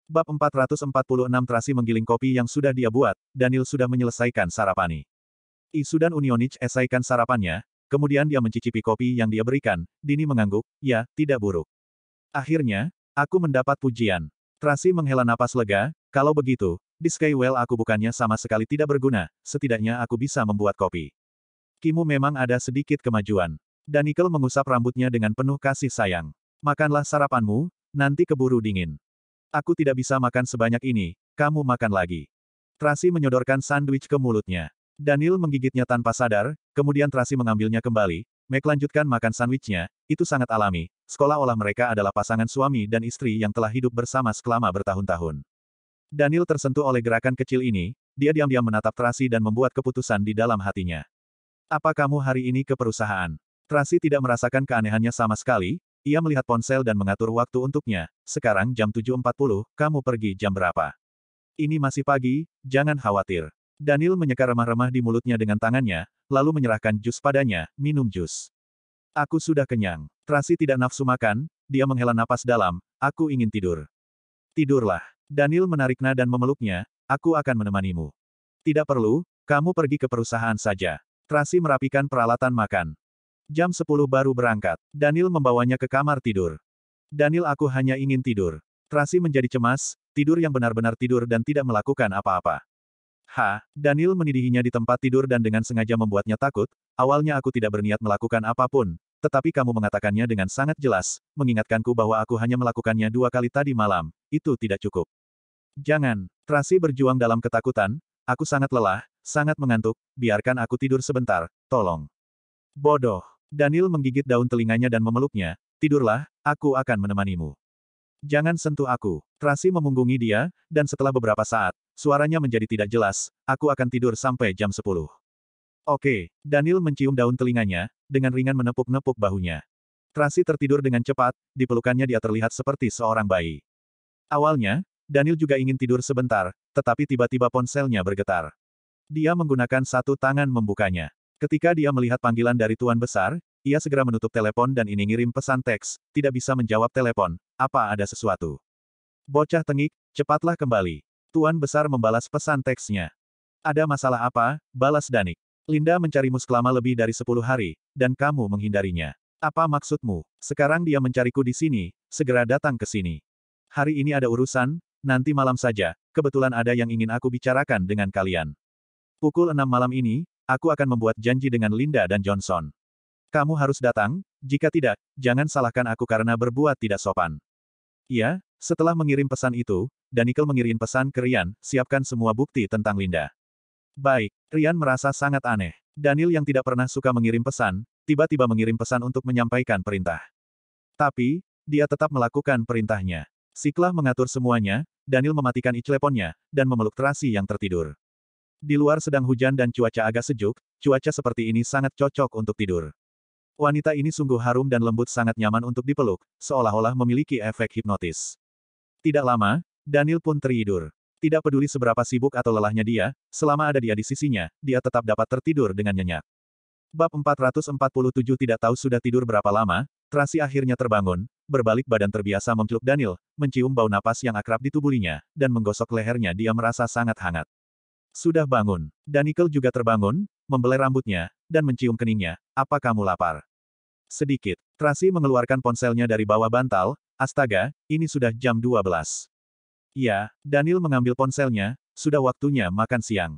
Bab 446 Tracy menggiling kopi yang sudah dia buat, Daniel sudah menyelesaikan sarapani. Isudan Unionich esaikan sarapannya, kemudian dia mencicipi kopi yang dia berikan, Dini mengangguk, ya, tidak buruk. Akhirnya, aku mendapat pujian. Tracy menghela napas lega, kalau begitu, di Skywell aku bukannya sama sekali tidak berguna, setidaknya aku bisa membuat kopi. Kimu memang ada sedikit kemajuan. Danikel mengusap rambutnya dengan penuh kasih sayang. Makanlah sarapanmu, nanti keburu dingin. Aku tidak bisa makan sebanyak ini, kamu makan lagi. Tracy menyodorkan sandwich ke mulutnya. Daniel menggigitnya tanpa sadar, kemudian Tracy mengambilnya kembali. Meg lanjutkan makan sandwichnya, itu sangat alami, seolah-olah mereka adalah pasangan suami dan istri yang telah hidup bersama selama bertahun-tahun. Daniel tersentuh oleh gerakan kecil ini, dia diam-diam menatap Tracy dan membuat keputusan di dalam hatinya. Apa kamu hari ini ke perusahaan? Tracy tidak merasakan keanehannya sama sekali, ia melihat ponsel dan mengatur waktu untuknya. Sekarang jam 7.40, kamu pergi jam berapa? Ini masih pagi, jangan khawatir. Daniel menyeka remah-remah di mulutnya dengan tangannya, lalu menyerahkan jus padanya, minum jus. Aku sudah kenyang. Tracy tidak nafsu makan, dia menghela napas dalam, aku ingin tidur. Tidurlah. Daniel menarik nada dan memeluknya, aku akan menemanimu. Tidak perlu, kamu pergi ke perusahaan saja. Tracy merapikan peralatan makan. Jam 10 baru berangkat. Daniel membawanya ke kamar tidur. Daniel, aku hanya ingin tidur. Tracy menjadi cemas, tidur yang benar-benar tidur dan tidak melakukan apa-apa. Daniel menidihinya di tempat tidur dan dengan sengaja membuatnya takut, awalnya aku tidak berniat melakukan apapun, tetapi kamu mengatakannya dengan sangat jelas, mengingatkanku bahwa aku hanya melakukannya 2 kali tadi malam, itu tidak cukup. Jangan, Tracy berjuang dalam ketakutan, aku sangat lelah, sangat mengantuk, biarkan aku tidur sebentar, tolong. Bodoh. Daniel menggigit daun telinganya dan memeluknya, tidurlah, aku akan menemanimu. Jangan sentuh aku. Tracy memunggungi dia, dan setelah beberapa saat, suaranya menjadi tidak jelas, aku akan tidur sampai jam 10. Oke, Daniel mencium daun telinganya, dengan ringan menepuk-nepuk bahunya. Tracy tertidur dengan cepat, di pelukannya dia terlihat seperti seorang bayi. Awalnya, Daniel juga ingin tidur sebentar, tetapi tiba-tiba ponselnya bergetar. Dia menggunakan satu tangan membukanya. Ketika dia melihat panggilan dari Tuan Besar, ia segera menutup telepon dan ini ngirim pesan teks, tidak bisa menjawab telepon, apa ada sesuatu? Bocah tengik, cepatlah kembali. Tuan Besar membalas pesan teksnya. Ada masalah apa, balas Danik. Linda mencarimu selama lebih dari 10 hari, dan kamu menghindarinya. Apa maksudmu? Sekarang dia mencariku di sini, segera datang ke sini. Hari ini ada urusan, nanti malam saja, kebetulan ada yang ingin aku bicarakan dengan kalian. Pukul 6 malam ini, aku akan membuat janji dengan Linda dan Johnson. Kamu harus datang, jika tidak, jangan salahkan aku karena berbuat tidak sopan. Iya, setelah mengirim pesan itu, Danikel mengirim pesan ke Ryan, siapkan semua bukti tentang Linda. Baik, Ryan merasa sangat aneh. Daniel yang tidak pernah suka mengirim pesan, tiba-tiba mengirim pesan untuk menyampaikan perintah. Tapi, dia tetap melakukan perintahnya. Setelah mengatur semuanya, Daniel mematikan teleponnya, dan memeluk Tracy yang tertidur. Di luar sedang hujan dan cuaca agak sejuk, cuaca seperti ini sangat cocok untuk tidur. Wanita ini sungguh harum dan lembut, sangat nyaman untuk dipeluk, seolah-olah memiliki efek hipnotis. Tidak lama, Daniel pun tertidur. Tidak peduli seberapa sibuk atau lelahnya dia, selama ada dia di sisinya, dia tetap dapat tertidur dengan nyenyak. Bab 447 tidak tahu sudah tidur berapa lama, Tracy akhirnya terbangun, berbalik badan terbiasa memeluk Daniel, mencium bau napas yang akrab di tubuhnya, dan menggosok lehernya. Dia merasa sangat hangat. Sudah bangun. Danikel juga terbangun, membelai rambutnya, dan mencium keningnya. Apa kamu lapar? Sedikit. Tracy mengeluarkan ponselnya dari bawah bantal, astaga, ini sudah jam 12. Ya, Daniel mengambil ponselnya, sudah waktunya makan siang.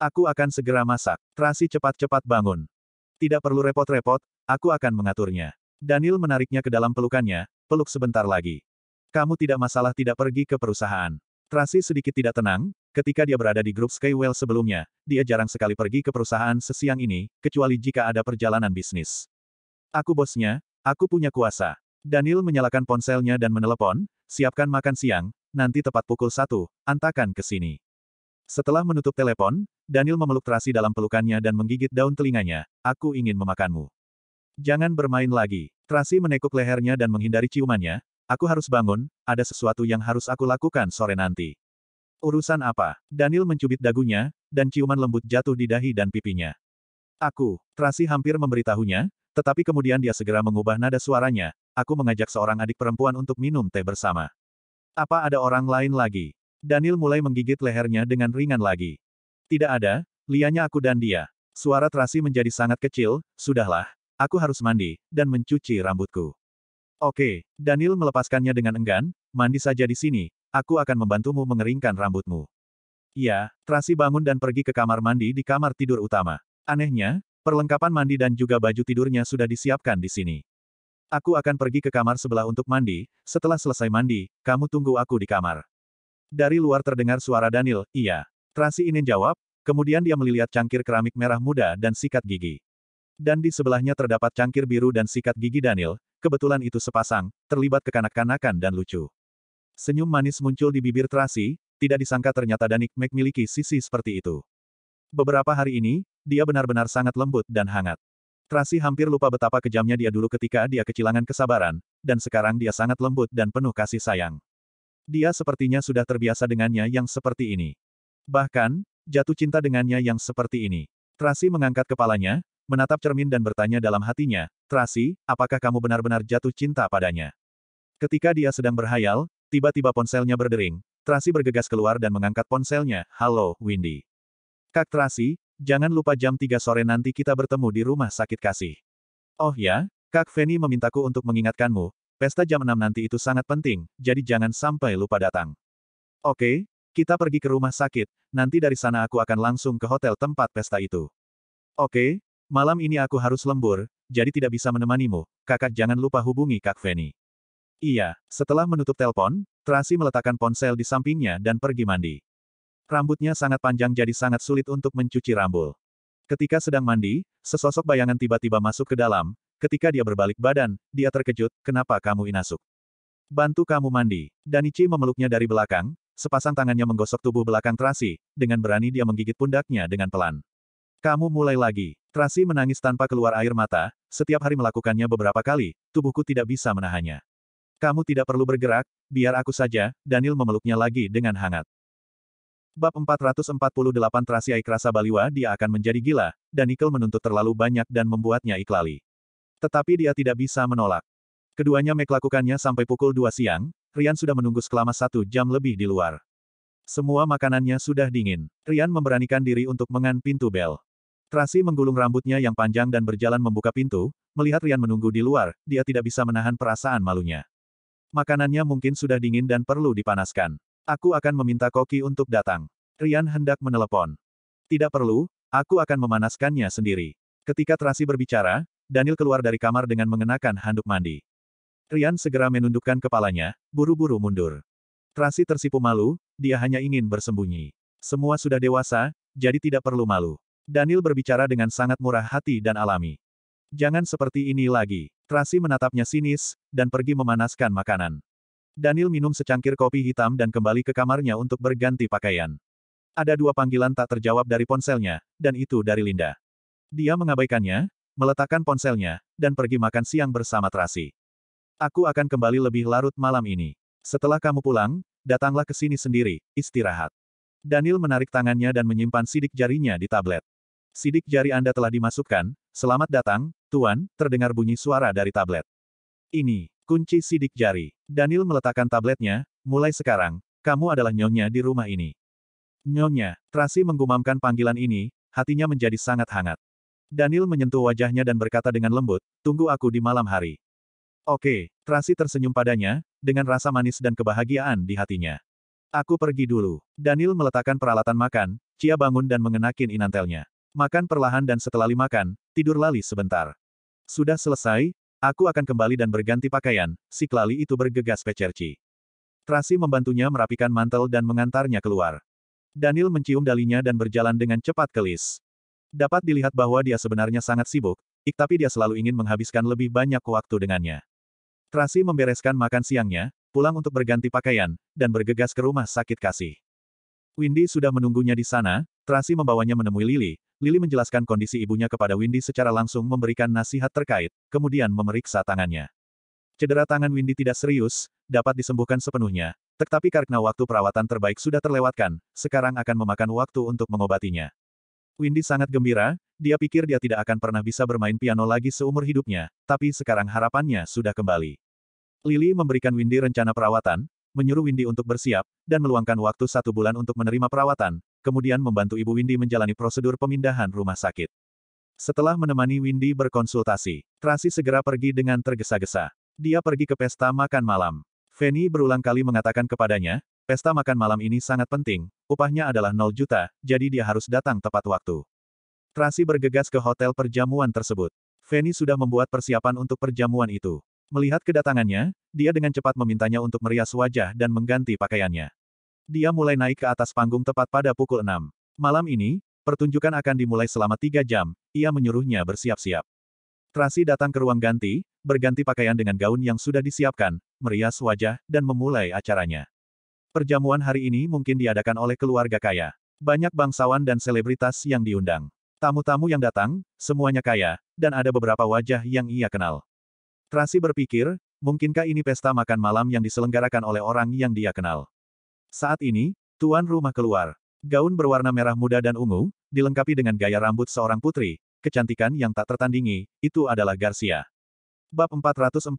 Aku akan segera masak. Tracy cepat-cepat bangun. Tidak perlu repot-repot, aku akan mengaturnya. Daniel menariknya ke dalam pelukannya, peluk sebentar lagi. Kamu tidak masalah tidak pergi ke perusahaan. Tracy sedikit tidak tenang, ketika dia berada di grup Skywell sebelumnya, dia jarang sekali pergi ke perusahaan sesiang ini, kecuali jika ada perjalanan bisnis. Aku bosnya, aku punya kuasa. Daniel menyalakan ponselnya dan menelepon, siapkan makan siang, nanti tepat pukul 1, antakan ke sini. Setelah menutup telepon, Daniel memeluk Tracy dalam pelukannya dan menggigit daun telinganya, aku ingin memakanmu. Jangan bermain lagi. Tracy menekuk lehernya dan menghindari ciumannya, aku harus bangun, ada sesuatu yang harus aku lakukan sore nanti. Urusan apa? Daniel mencubit dagunya, dan ciuman lembut jatuh di dahi dan pipinya. Tracy hampir memberitahunya, tetapi kemudian dia segera mengubah nada suaranya, aku mengajak seorang adik perempuan untuk minum teh bersama. Apa ada orang lain lagi? Daniel mulai menggigit lehernya dengan ringan lagi. Tidak ada, lianya aku dan dia. Suara Tracy menjadi sangat kecil, sudahlah, aku harus mandi, dan mencuci rambutku. Oke, Daniel melepaskannya dengan enggan, mandi saja di sini, aku akan membantumu mengeringkan rambutmu. Ya, Tracy bangun dan pergi ke kamar mandi di kamar tidur utama. Anehnya, perlengkapan mandi dan juga baju tidurnya sudah disiapkan di sini. Aku akan pergi ke kamar sebelah untuk mandi, setelah selesai mandi, kamu tunggu aku di kamar. Dari luar terdengar suara Daniel, iya. Tracy ingin jawab, kemudian dia melihat cangkir keramik merah muda dan sikat gigi. Dan di sebelahnya terdapat cangkir biru dan sikat gigi Daniel, kebetulan itu sepasang, terlibat kekanak-kanakan dan lucu. Senyum manis muncul di bibir Tracy, tidak disangka ternyata Danik memiliki sisi seperti itu. Beberapa hari ini, dia benar-benar sangat lembut dan hangat. Tracy hampir lupa betapa kejamnya dia dulu ketika dia kehilangan kesabaran, dan sekarang dia sangat lembut dan penuh kasih sayang. Dia sepertinya sudah terbiasa dengannya yang seperti ini. Bahkan, jatuh cinta dengannya yang seperti ini. Tracy mengangkat kepalanya, menatap cermin dan bertanya dalam hatinya, Tracy, apakah kamu benar-benar jatuh cinta padanya? Ketika dia sedang berhayal, tiba-tiba ponselnya berdering. Tracy bergegas keluar dan mengangkat ponselnya, halo, Windy. Kak Tracy, jangan lupa jam 3 sore nanti kita bertemu di rumah sakit kasih. Oh ya, Kak Fanny memintaku untuk mengingatkanmu, pesta jam 6 nanti itu sangat penting, jadi jangan sampai lupa datang. Oke, kita pergi ke rumah sakit, nanti dari sana aku akan langsung ke hotel tempat pesta itu. Oke, malam ini aku harus lembur, jadi tidak bisa menemanimu, kakak jangan lupa hubungi Kak Fanny. Iya, setelah menutup telepon, Tracy meletakkan ponsel di sampingnya dan pergi mandi. Rambutnya sangat panjang jadi sangat sulit untuk mencuci rambut. Ketika sedang mandi, sesosok bayangan tiba-tiba masuk ke dalam. Ketika dia berbalik badan, dia terkejut, kenapa kamu inasuk? Bantu kamu mandi. Danichi memeluknya dari belakang, sepasang tangannya menggosok tubuh belakang Tracy, dengan berani dia menggigit pundaknya dengan pelan. Kamu mulai lagi. Tracy menangis tanpa keluar air mata, setiap hari melakukannya beberapa kali, tubuhku tidak bisa menahannya. Kamu tidak perlu bergerak, biar aku saja, Daniel memeluknya lagi dengan hangat. Bab 448 Tracy rasa baliwa dia akan menjadi gila, dan Nickel menuntut terlalu banyak dan membuatnya iklali. Tetapi dia tidak bisa menolak. Keduanya melakukannya sampai pukul 2 siang, Rian sudah menunggu selama 1 jam lebih di luar. Semua makanannya sudah dingin. Rian memberanikan diri untuk mengan pintu bel. Tracy menggulung rambutnya yang panjang dan berjalan membuka pintu, melihat Rian menunggu di luar, dia tidak bisa menahan perasaan malunya. Makanannya mungkin sudah dingin dan perlu dipanaskan. Aku akan meminta Koki untuk datang. Rian hendak menelepon. Tidak perlu, aku akan memanaskannya sendiri. Ketika Tracy berbicara, Daniel keluar dari kamar dengan mengenakan handuk mandi. Rian segera menundukkan kepalanya, buru-buru mundur. Tracy tersipu malu, dia hanya ingin bersembunyi. Semua sudah dewasa, jadi tidak perlu malu. Daniel berbicara dengan sangat murah hati dan alami. Jangan seperti ini lagi. Tracy menatapnya sinis, dan pergi memanaskan makanan. Daniel minum secangkir kopi hitam dan kembali ke kamarnya untuk berganti pakaian. Ada 2 panggilan tak terjawab dari ponselnya, dan itu dari Linda. Dia mengabaikannya, meletakkan ponselnya, dan pergi makan siang bersama Tracy. Aku akan kembali lebih larut malam ini. Setelah kamu pulang, datanglah ke sini sendiri, istirahat. Daniel menarik tangannya dan menyimpan sidik jarinya di tablet. Sidik jari Anda telah dimasukkan, selamat datang, Tuan, terdengar bunyi suara dari tablet. Ini, kunci sidik jari. Daniel meletakkan tabletnya, mulai sekarang, kamu adalah nyonya di rumah ini. Nyonya, Tracy menggumamkan panggilan ini, hatinya menjadi sangat hangat. Daniel menyentuh wajahnya dan berkata dengan lembut, tunggu aku di malam hari. Oke, Tracy tersenyum padanya, dengan rasa manis dan kebahagiaan di hatinya. Aku pergi dulu. Daniel meletakkan peralatan makan, Chia bangun dan mengenakin inantelnya. Makan perlahan dan setelah makan, tidur lali sebentar. Sudah selesai, aku akan kembali dan berganti pakaian, si Klali itu bergegas pecerci. Tracy membantunya merapikan mantel dan mengantarnya keluar. Daniel mencium dalinya dan berjalan dengan cepat ke Liz. Dapat dilihat bahwa dia sebenarnya sangat sibuk, tapi dia selalu ingin menghabiskan lebih banyak waktu dengannya. Tracy membereskan makan siangnya, pulang untuk berganti pakaian, dan bergegas ke rumah sakit kasih. Windy sudah menunggunya di sana, Tracy membawanya menemui Lily. Lily menjelaskan kondisi ibunya kepada Windy secara langsung memberikan nasihat terkait, kemudian memeriksa tangannya. Cedera tangan Windy tidak serius, dapat disembuhkan sepenuhnya, tetapi karena waktu perawatan terbaik sudah terlewatkan, sekarang akan memakan waktu untuk mengobatinya. Windy sangat gembira, dia pikir dia tidak akan pernah bisa bermain piano lagi seumur hidupnya, tapi sekarang harapannya sudah kembali. Lily memberikan Windy rencana perawatan, menyuruh Windy untuk bersiap, dan meluangkan waktu 1 bulan untuk menerima perawatan, kemudian membantu Ibu Windy menjalani prosedur pemindahan rumah sakit. Setelah menemani Windy berkonsultasi, Tracy segera pergi dengan tergesa-gesa. Dia pergi ke pesta makan malam. Fanny berulang kali mengatakan kepadanya, pesta makan malam ini sangat penting, upahnya adalah 0 juta, jadi dia harus datang tepat waktu. Tracy bergegas ke hotel perjamuan tersebut. Fanny sudah membuat persiapan untuk perjamuan itu. Melihat kedatangannya, dia dengan cepat memintanya untuk merias wajah dan mengganti pakaiannya. Dia mulai naik ke atas panggung tepat pada pukul 6. Malam ini, pertunjukan akan dimulai selama 3 jam, ia menyuruhnya bersiap-siap. Tracy datang ke ruang ganti, berganti pakaian dengan gaun yang sudah disiapkan, merias wajah, dan memulai acaranya. Perjamuan hari ini mungkin diadakan oleh keluarga kaya. Banyak bangsawan dan selebritas yang diundang. Tamu-tamu yang datang, semuanya kaya, dan ada beberapa wajah yang ia kenal. Tracy berpikir, mungkinkah ini pesta makan malam yang diselenggarakan oleh orang yang dia kenal. Saat ini, tuan rumah keluar. Gaun berwarna merah muda dan ungu, dilengkapi dengan gaya rambut seorang putri, kecantikan yang tak tertandingi, itu adalah Garcia. Bab 449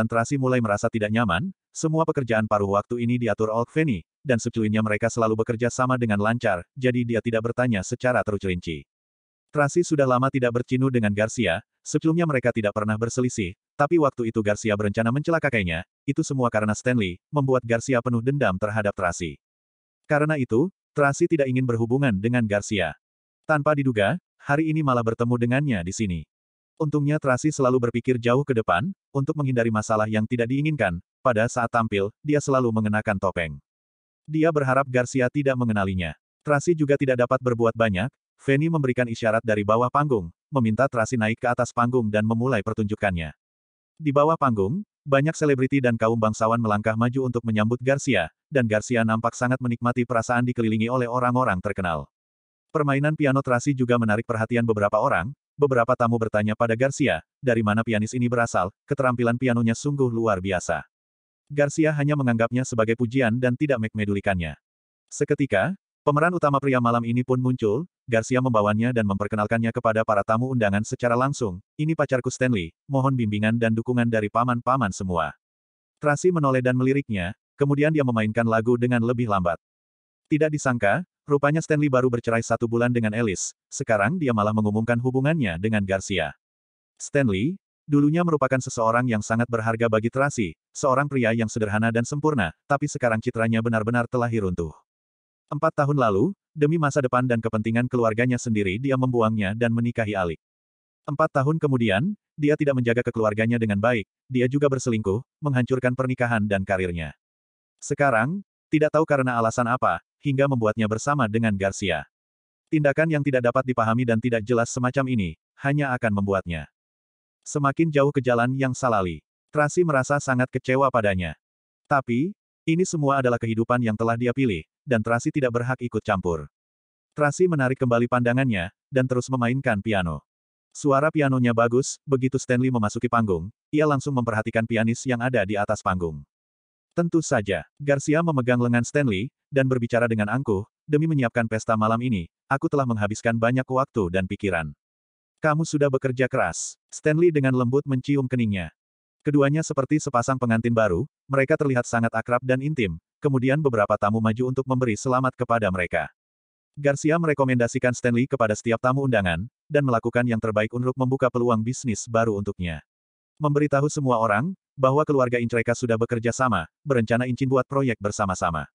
Tracy mulai merasa tidak nyaman, semua pekerjaan paruh waktu ini diatur oleh Fanny, dan secuilnya mereka selalu bekerja sama dengan lancar, jadi dia tidak bertanya secara terus-rinci. Tracy sudah lama tidak bercinu dengan Garcia, sebelumnya mereka tidak pernah berselisih, tapi waktu itu Garcia berencana mencelakanainya, itu semua karena Stanley, membuat Garcia penuh dendam terhadap Tracy. Karena itu, Tracy tidak ingin berhubungan dengan Garcia. Tanpa diduga, hari ini malah bertemu dengannya di sini. Untungnya Tracy selalu berpikir jauh ke depan, untuk menghindari masalah yang tidak diinginkan, pada saat tampil, dia selalu mengenakan topeng. Dia berharap Garcia tidak mengenalinya. Tracy juga tidak dapat berbuat banyak, Fanny memberikan isyarat dari bawah panggung, meminta Tracy naik ke atas panggung dan memulai pertunjukannya. Di bawah panggung, banyak selebriti dan kaum bangsawan melangkah maju untuk menyambut Garcia, dan Garcia nampak sangat menikmati perasaan dikelilingi oleh orang-orang terkenal. Permainan piano Tracy juga menarik perhatian beberapa orang. Beberapa tamu bertanya pada Garcia, dari mana pianis ini berasal, keterampilan pianonya sungguh luar biasa. Garcia hanya menganggapnya sebagai pujian dan tidak memedulikannya. Seketika, pemeran utama pria malam ini pun muncul, Garcia membawanya dan memperkenalkannya kepada para tamu undangan secara langsung, ini pacarku Stanley, mohon bimbingan dan dukungan dari paman-paman semua. Tracy menoleh dan meliriknya, kemudian dia memainkan lagu dengan lebih lambat. Tidak disangka, rupanya Stanley baru bercerai 1 bulan dengan Alice, sekarang dia malah mengumumkan hubungannya dengan Garcia. Stanley, dulunya merupakan seseorang yang sangat berharga bagi Tracy, seorang pria yang sederhana dan sempurna, tapi sekarang citranya benar-benar telah runtuh. 4 tahun lalu, demi masa depan dan kepentingan keluarganya sendiri dia membuangnya dan menikahi Alik. 4 tahun kemudian, dia tidak menjaga keluarganya dengan baik, dia juga berselingkuh, menghancurkan pernikahan dan karirnya. Sekarang, tidak tahu karena alasan apa, hingga membuatnya bersama dengan Garcia. Tindakan yang tidak dapat dipahami dan tidak jelas semacam ini, hanya akan membuatnya semakin jauh ke jalan yang salali. Tracy merasa sangat kecewa padanya. Tapi, ini semua adalah kehidupan yang telah dia pilih, dan Tracy tidak berhak ikut campur. Tracy menarik kembali pandangannya, dan terus memainkan piano. Suara pianonya bagus, begitu Stanley memasuki panggung, ia langsung memperhatikan pianis yang ada di atas panggung. Tentu saja, Garcia memegang lengan Stanley, dan berbicara dengan angkuh, demi menyiapkan pesta malam ini, aku telah menghabiskan banyak waktu dan pikiran. Kamu sudah bekerja keras. Stanley dengan lembut mencium keningnya. Keduanya seperti sepasang pengantin baru, mereka terlihat sangat akrab dan intim, kemudian beberapa tamu maju untuk memberi selamat kepada mereka. Garcia merekomendasikan Stanley kepada setiap tamu undangan, dan melakukan yang terbaik untuk membuka peluang bisnis baru untuknya. Memberitahu semua orang, bahwa keluarga Increka sudah bekerja sama, berencana Incin buat proyek bersama-sama.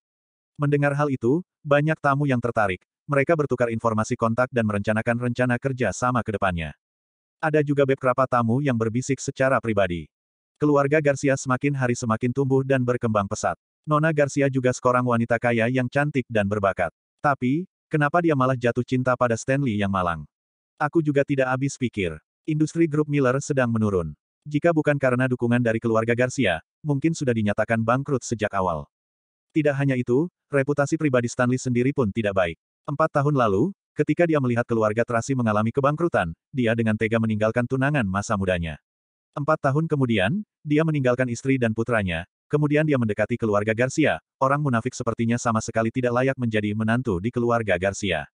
Mendengar hal itu, banyak tamu yang tertarik, mereka bertukar informasi kontak dan merencanakan rencana kerja sama ke depannya. Ada juga beberapa tamu yang berbisik secara pribadi. Keluarga Garcia semakin hari semakin tumbuh dan berkembang pesat. Nona Garcia juga seorang wanita kaya yang cantik dan berbakat. Tapi, kenapa dia malah jatuh cinta pada Stanley yang malang? Aku juga tidak habis pikir. Industri grup Miller sedang menurun. Jika bukan karena dukungan dari keluarga Garcia, mungkin sudah dinyatakan bangkrut sejak awal. Tidak hanya itu, reputasi pribadi Stanley sendiri pun tidak baik. 4 tahun lalu, ketika dia melihat keluarga Tracy mengalami kebangkrutan, dia dengan tega meninggalkan tunangan masa mudanya. 4 tahun kemudian, dia meninggalkan istri dan putranya, kemudian dia mendekati keluarga Garcia, orang munafik sepertinya sama sekali tidak layak menjadi menantu di keluarga Garcia.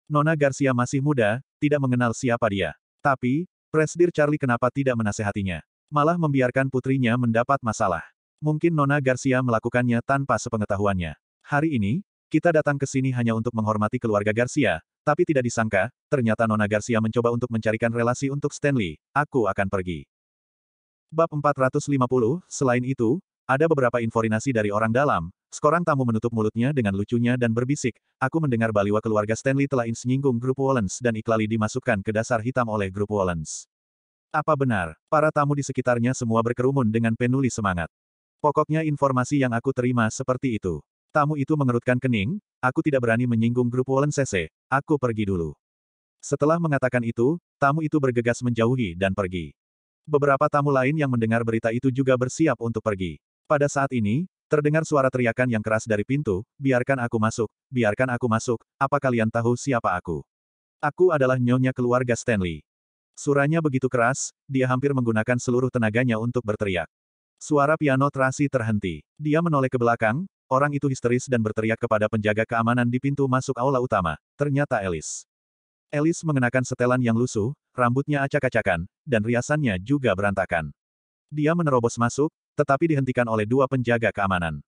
Nona Garcia masih muda, tidak mengenal siapa dia. Tapi, Presdir Charlie kenapa tidak menasehatinya? Malah membiarkan putrinya mendapat masalah. Mungkin Nona Garcia melakukannya tanpa sepengetahuannya. Hari ini, kita datang ke sini hanya untuk menghormati keluarga Garcia, tapi tidak disangka, ternyata Nona Garcia mencoba untuk mencarikan relasi untuk Stanley. Aku akan pergi. Bab 450, selain itu, ada beberapa informasi dari orang dalam. Seorang tamu menutup mulutnya dengan lucunya dan berbisik, aku mendengar baliwa keluarga Stanley telah menyinggung grup Wallens dan Iklali dimasukkan ke dasar hitam oleh grup Wallens. Apa benar? Para tamu di sekitarnya semua berkerumun dengan penuh semangat. Pokoknya informasi yang aku terima seperti itu. Tamu itu mengerutkan kening, aku tidak berani menyinggung grup Wallens CC, aku pergi dulu. Setelah mengatakan itu, tamu itu bergegas menjauhi dan pergi. Beberapa tamu lain yang mendengar berita itu juga bersiap untuk pergi. Pada saat ini, terdengar suara teriakan yang keras dari pintu, biarkan aku masuk, apa kalian tahu siapa aku? Aku adalah nyonya keluarga Stanley. Suaranya begitu keras, dia hampir menggunakan seluruh tenaganya untuk berteriak. Suara piano Tracy terhenti. Dia menoleh ke belakang, orang itu histeris dan berteriak kepada penjaga keamanan di pintu masuk aula utama. Ternyata Alice. Alice mengenakan setelan yang lusuh, rambutnya acak-acakan, dan riasannya juga berantakan. Dia menerobos masuk, tetapi dihentikan oleh dua penjaga keamanan.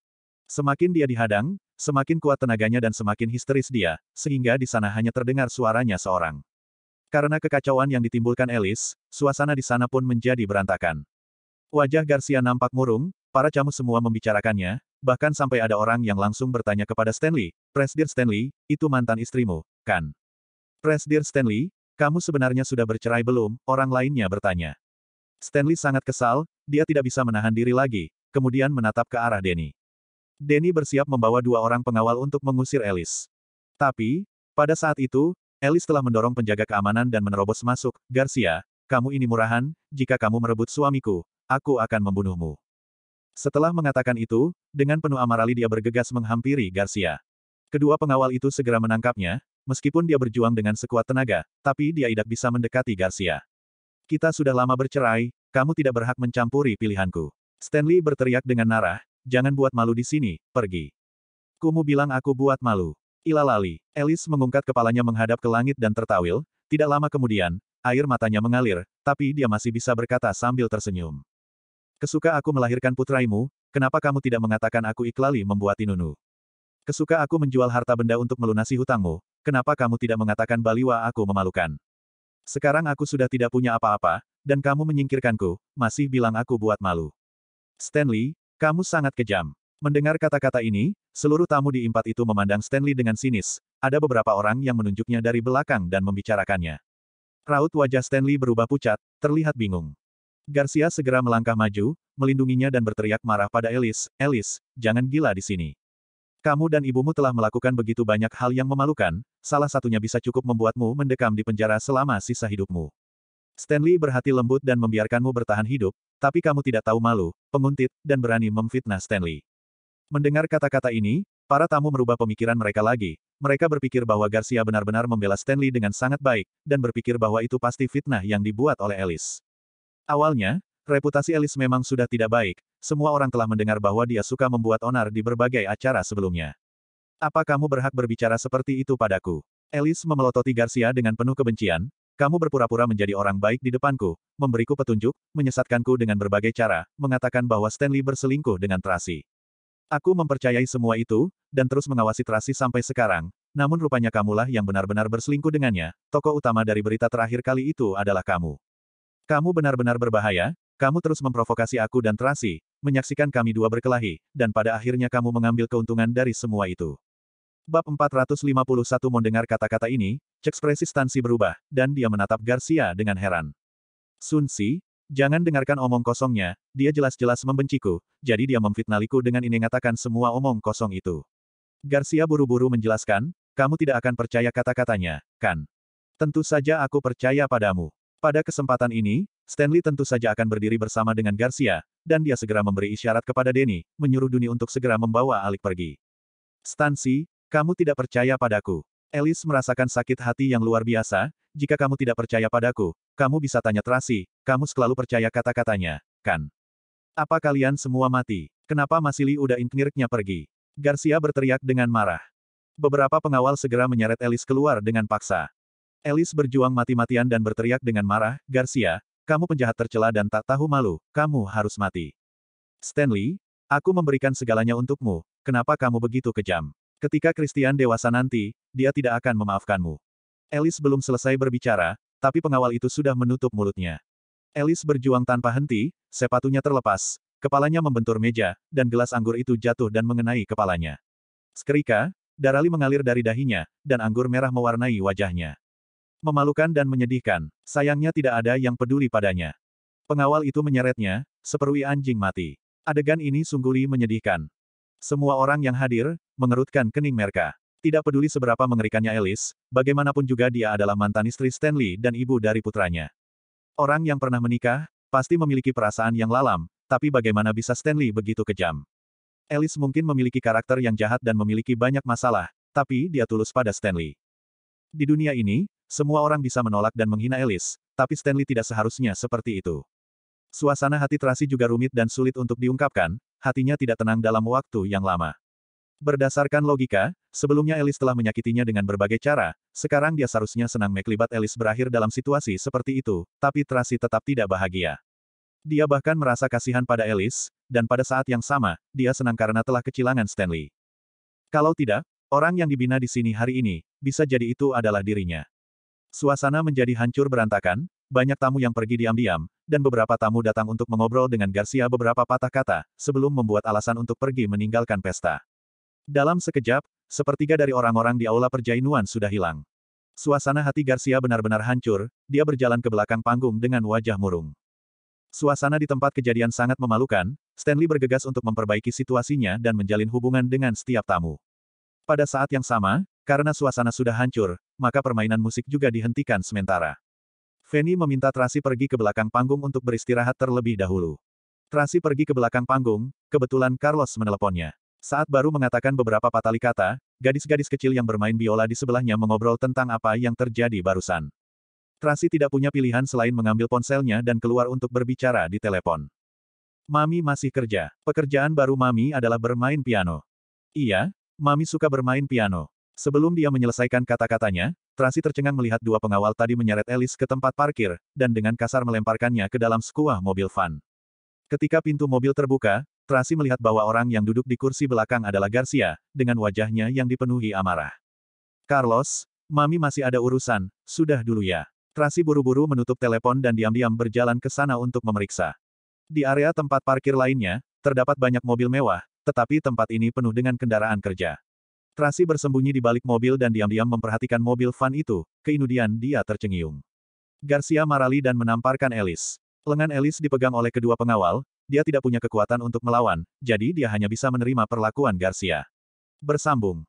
Semakin dia dihadang, semakin kuat tenaganya dan semakin histeris dia, sehingga di sana hanya terdengar suaranya seorang. Karena kekacauan yang ditimbulkan Alice, suasana di sana pun menjadi berantakan. Wajah Garcia nampak murung, para camu semua membicarakannya, bahkan sampai ada orang yang langsung bertanya kepada Stanley, Presdir Stanley, itu mantan istrimu, kan? Presdir Stanley, kamu sebenarnya sudah bercerai belum? Orang lainnya bertanya. Stanley sangat kesal, dia tidak bisa menahan diri lagi, kemudian menatap ke arah Denny. Denny bersiap membawa dua orang pengawal untuk mengusir Alice. Tapi, pada saat itu, Alice telah mendorong penjaga keamanan dan menerobos masuk. Garcia, kamu ini murahan, jika kamu merebut suamiku, aku akan membunuhmu. Setelah mengatakan itu, dengan penuh amarali dia bergegas menghampiri Garcia. Kedua pengawal itu segera menangkapnya, meskipun dia berjuang dengan sekuat tenaga, tapi dia tidak bisa mendekati Garcia. Kita sudah lama bercerai, kamu tidak berhak mencampuri pilihanku. Stanley berteriak dengan marah, jangan buat malu di sini, pergi. Kumu bilang aku buat malu. Ilalali. Alice mengangkat kepalanya menghadap ke langit dan tertawil, tidak lama kemudian, air matanya mengalir, tapi dia masih bisa berkata sambil tersenyum. Kesuka aku melahirkan putraimu, kenapa kamu tidak mengatakan aku Iklali membuat Tinunu? Kesuka aku menjual harta benda untuk melunasi hutangmu, kenapa kamu tidak mengatakan baliwa aku memalukan? Sekarang aku sudah tidak punya apa-apa, dan kamu menyingkirkanku, masih bilang aku buat malu. Stanley, kamu sangat kejam. Mendengar kata-kata ini, seluruh tamu di impat itu memandang Stanley dengan sinis, ada beberapa orang yang menunjuknya dari belakang dan membicarakannya. Raut wajah Stanley berubah pucat, terlihat bingung. Garcia segera melangkah maju, melindunginya dan berteriak marah pada Alice, Alice, jangan gila di sini. Kamu dan ibumu telah melakukan begitu banyak hal yang memalukan, salah satunya bisa cukup membuatmu mendekam di penjara selama sisa hidupmu. Stanley berhati lembut dan membiarkanmu bertahan hidup, tapi kamu tidak tahu malu, penguntit, dan berani memfitnah Stanley. Mendengar kata-kata ini, para tamu merubah pemikiran mereka lagi. Mereka berpikir bahwa Garcia benar-benar membela Stanley dengan sangat baik, dan berpikir bahwa itu pasti fitnah yang dibuat oleh Alice. Awalnya, reputasi Alice memang sudah tidak baik, semua orang telah mendengar bahwa dia suka membuat onar di berbagai acara sebelumnya. Apa kamu berhak berbicara seperti itu padaku? Alice memelototi Garcia dengan penuh kebencian, kamu berpura-pura menjadi orang baik di depanku, memberiku petunjuk, menyesatkanku dengan berbagai cara, mengatakan bahwa Stanley berselingkuh dengan Tracy. Aku mempercayai semua itu, dan terus mengawasi Tracy sampai sekarang, namun rupanya kamulah yang benar-benar berselingkuh dengannya, tokoh utama dari berita terakhir kali itu adalah kamu. Kamu benar-benar berbahaya, kamu terus memprovokasi aku dan Tracy, menyaksikan kami dua berkelahi, dan pada akhirnya kamu mengambil keuntungan dari semua itu. Bab 451 mendengar kata-kata ini, ekspresi Stanley berubah, dan dia menatap Garcia dengan heran. Sun Si, jangan dengarkan omong kosongnya, dia jelas-jelas membenciku, jadi dia memfitnaliku dengan ini mengatakan semua omong kosong itu. Garcia buru-buru menjelaskan, kamu tidak akan percaya kata-katanya, kan? Tentu saja aku percaya padamu. Pada kesempatan ini, Stanley tentu saja akan berdiri bersama dengan Garcia, dan dia segera memberi isyarat kepada Denny, menyuruh Duni untuk segera membawa Alik pergi. Stanley, kamu tidak percaya padaku. Alice merasakan sakit hati yang luar biasa, jika kamu tidak percaya padaku, kamu bisa tanya Tracy, kamu selalu percaya kata-katanya, kan? Apa kalian semua mati? Kenapa Masili udah ingkirnya pergi? Garcia berteriak dengan marah. Beberapa pengawal segera menyeret Alice keluar dengan paksa. Alice berjuang mati-matian dan berteriak dengan marah, Garcia, kamu penjahat tercela dan tak tahu malu, kamu harus mati. Stanley, Aku memberikan segalanya untukmu, kenapa kamu begitu kejam? Ketika Christian dewasa nanti, dia tidak akan memaafkanmu. Alice belum selesai berbicara, tapi pengawal itu sudah menutup mulutnya. Alice berjuang tanpa henti, sepatunya terlepas, kepalanya membentur meja, dan gelas anggur itu jatuh dan mengenai kepalanya. Seketika, darah mengalir dari dahinya, dan anggur merah mewarnai wajahnya. Memalukan dan menyedihkan, sayangnya tidak ada yang peduli padanya. Pengawal itu menyeretnya, seperti anjing mati. Adegan ini sungguh menyedihkan. Semua orang yang hadir, mengerutkan kening mereka. Tidak peduli seberapa mengerikannya Alice, bagaimanapun juga dia adalah mantan istri Stanley dan ibu dari putranya. Orang yang pernah menikah, pasti memiliki perasaan yang lalam, tapi bagaimana bisa Stanley begitu kejam? Alice mungkin memiliki karakter yang jahat dan memiliki banyak masalah, tapi dia tulus pada Stanley. Di dunia ini, semua orang bisa menolak dan menghina Alice, tapi Stanley tidak seharusnya seperti itu. Suasana hati Tracy juga rumit dan sulit untuk diungkapkan, hatinya tidak tenang dalam waktu yang lama. Berdasarkan logika, sebelumnya Alice telah menyakitinya dengan berbagai cara, sekarang dia seharusnya senang melihat Alice berakhir dalam situasi seperti itu, tapi Tracy tetap tidak bahagia. Dia bahkan merasa kasihan pada Alice, dan pada saat yang sama, dia senang karena telah kehilangan Stanley. Kalau tidak, orang yang dibina di sini hari ini, bisa jadi itu adalah dirinya. Suasana menjadi hancur berantakan, banyak tamu yang pergi diam-diam, dan beberapa tamu datang untuk mengobrol dengan Garcia beberapa patah kata, sebelum membuat alasan untuk pergi meninggalkan pesta. Dalam sekejap, sepertiga dari orang-orang di aula perjainuan sudah hilang. Suasana hati Garcia benar-benar hancur, dia berjalan ke belakang panggung dengan wajah murung. Suasana di tempat kejadian sangat memalukan, Stanley bergegas untuk memperbaiki situasinya dan menjalin hubungan dengan setiap tamu. Pada saat yang sama, karena suasana sudah hancur, maka permainan musik juga dihentikan sementara. Fanny meminta Tracy pergi ke belakang panggung untuk beristirahat terlebih dahulu. Tracy pergi ke belakang panggung, kebetulan Carlos meneleponnya. Saat baru mengatakan beberapa patali kata, gadis-gadis kecil yang bermain biola di sebelahnya mengobrol tentang apa yang terjadi barusan. Tracy tidak punya pilihan selain mengambil ponselnya dan keluar untuk berbicara di telepon. Mami masih kerja. Pekerjaan baru Mami adalah bermain piano. Iya, Mami suka bermain piano. Sebelum dia menyelesaikan kata-katanya, Tracy tercengang melihat dua pengawal tadi menyeret Alice ke tempat parkir, dan dengan kasar melemparkannya ke dalam sebuah mobil van. Ketika pintu mobil terbuka, Tracy melihat bahwa orang yang duduk di kursi belakang adalah Garcia, dengan wajahnya yang dipenuhi amarah. Carlos, Mami masih ada urusan, sudah dulu ya. Tracy buru-buru menutup telepon dan diam-diam berjalan ke sana untuk memeriksa. Di area tempat parkir lainnya, terdapat banyak mobil mewah, tetapi tempat ini penuh dengan kendaraan kerja. Tracy bersembunyi di balik mobil dan diam-diam memperhatikan mobil van itu, kemudian dia tercengiung. Garcia marali dan menamparkan Alice. Lengan Alice dipegang oleh kedua pengawal, dia tidak punya kekuatan untuk melawan, jadi dia hanya bisa menerima perlakuan Garcia. Bersambung.